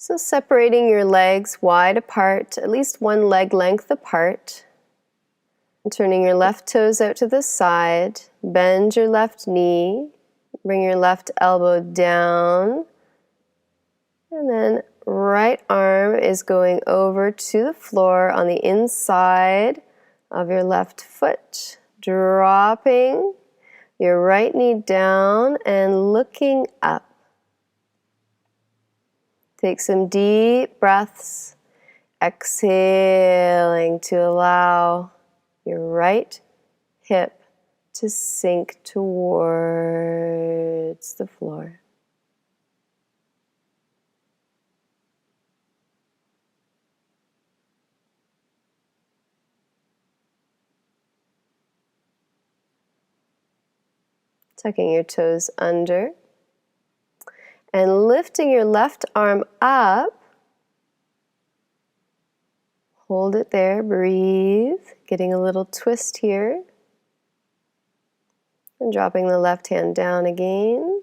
So separating your legs wide apart, at least one leg length apart. And turning your left toes out to the side. Bend your left knee. Bring your left elbow down. And then right arm is going over to the floor on the inside of your left foot. Dropping your right knee down and looking up. Take some deep breaths, exhaling to allow your right hip to sink towards the floor. Tucking your toes under. And lifting your left arm up, hold it there, breathe, getting a little twist here. And dropping the left hand down again.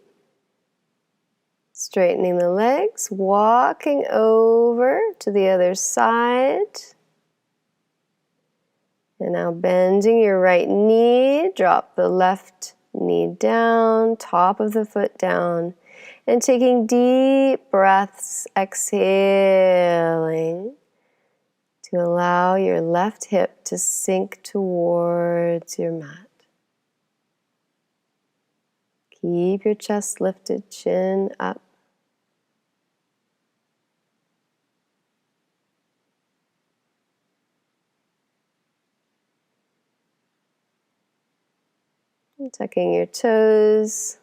Straightening the legs, walking over to the other side. And now bending your right knee, drop the left knee down, top of the foot down. And taking deep breaths, exhaling to allow your left hip to sink towards your mat. Keep your chest lifted, chin up. And tucking your toes.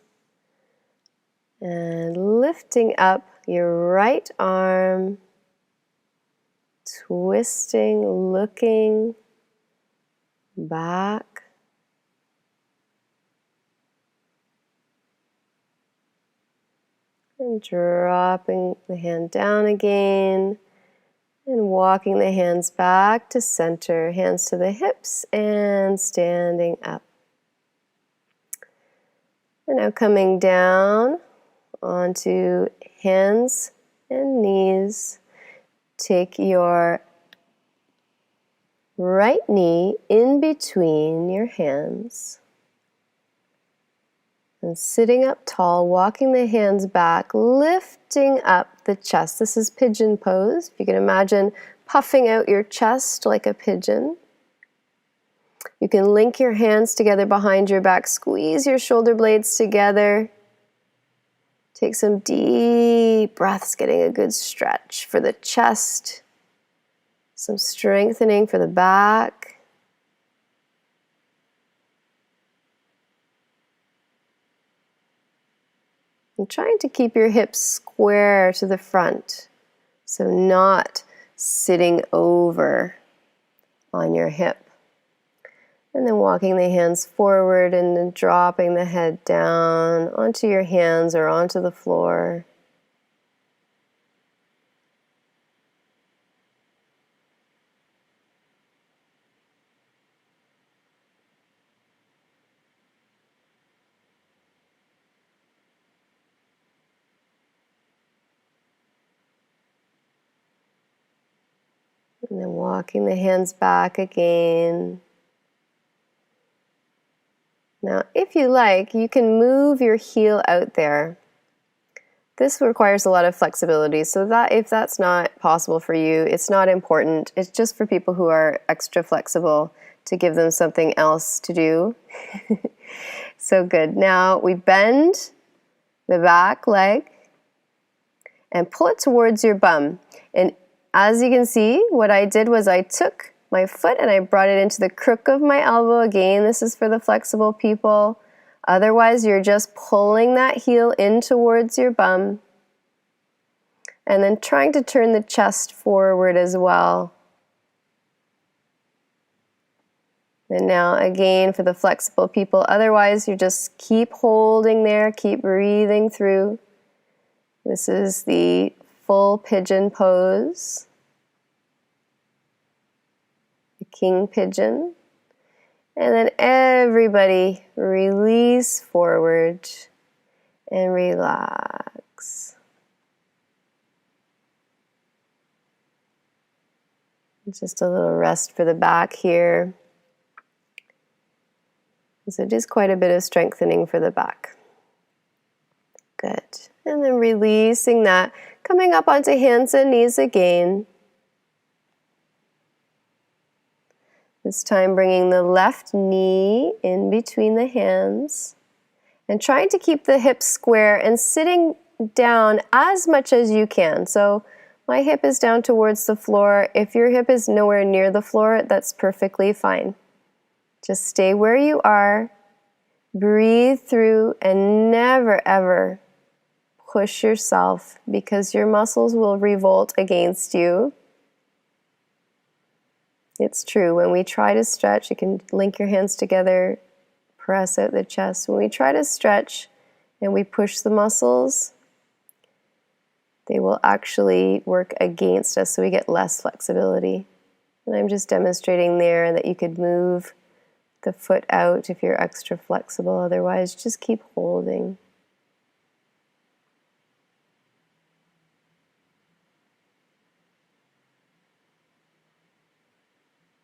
And lifting up your right arm, twisting, looking back. And dropping the hand down again. And walking the hands back to center, hands to the hips and standing up. And now coming down onto hands and knees. Take your right knee in between your hands. And sitting up tall, walking the hands back, lifting up the chest. This is pigeon pose. If you can imagine puffing out your chest like a pigeon. You can link your hands together behind your back, squeeze your shoulder blades together. Take some deep breaths, getting a good stretch for the chest, some strengthening for the back. And trying to keep your hips square to the front, so not sitting over on your hip. And then walking the hands forward and then dropping the head down onto your hands or onto the floor. And then walking the hands back again. Now, if you like, you can move your heel out there. This requires a lot of flexibility, so that if that's not possible for you, it's not important. It's just for people who are extra flexible to give them something else to do. So good. Now we bend the back leg and pull it towards your bum. And as you can see, what I did was I took my foot and I brought it into the crook of my elbow. Again, this is for the flexible people. Otherwise, you're just pulling that heel in towards your bum and then trying to turn the chest forward as well. And now again for the flexible people. Otherwise, you just keep holding there, keep breathing through. This is the full pigeon pose. The king pigeon. And then everybody release forward and relax. Just a little rest for the back here. So it is quite a bit of strengthening for the back. Good. And then releasing that, coming up onto hands and knees again. This time bringing the left knee in between the hands and trying to keep the hips square and sitting down as much as you can. So my hip is down towards the floor. If your hip is nowhere near the floor, that's perfectly fine. Just stay where you are, breathe through, and never ever push yourself because your muscles will revolt against you. It's true. When we try to stretch, you can link your hands together, press out the chest. When we try to stretch and we push the muscles, they will actually work against us, so we get less flexibility. And I'm just demonstrating there that you could move the foot out if you're extra flexible. Otherwise, just keep holding.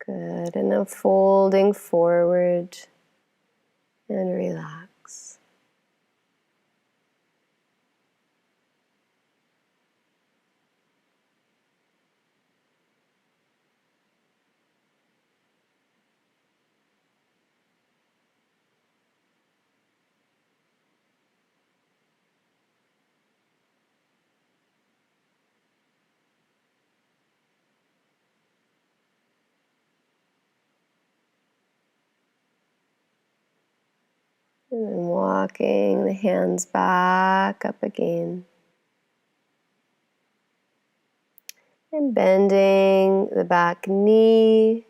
Good. And now folding forward and relax. And then walking the hands back up again. And bending the back knee.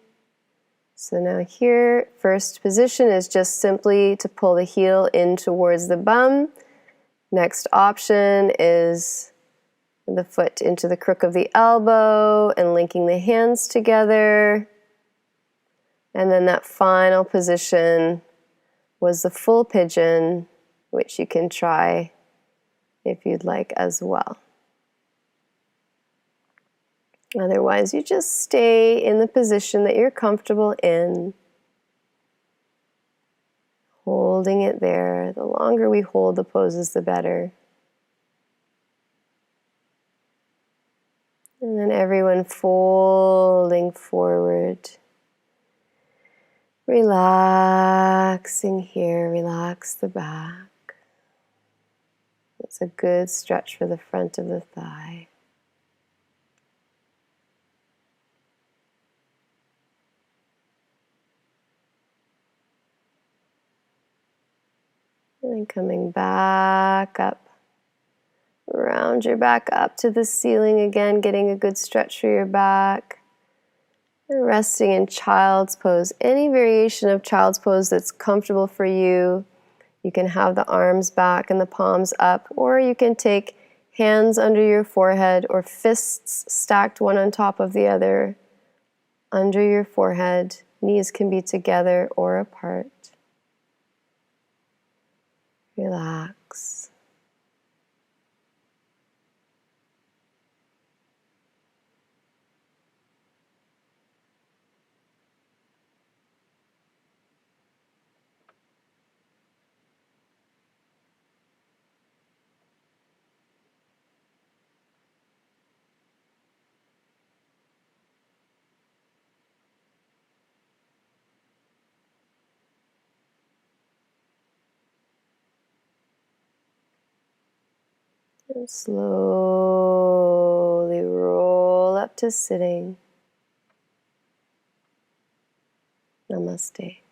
So now here, first position is just simply to pull the heel in towards the bum. Next option is the foot into the crook of the elbow and linking the hands together. And then that final position was the full pigeon, which you can try if you'd like as well. Otherwise, you just stay in the position that you're comfortable in, holding it there. The longer we hold the poses, the better. And then everyone folding forward. Relaxing here, relax the back. It's a good stretch for the front of the thigh. And then coming back up. Round your back up to the ceiling again, getting a good stretch for your back. And resting in child's pose. Any variation of child's pose that's comfortable for you. You can have the arms back and the palms up, or you can take hands under your forehead or fists stacked one on top of the other under your forehead. Knees can be together or apart. Relax. And slowly roll up to sitting. Namaste.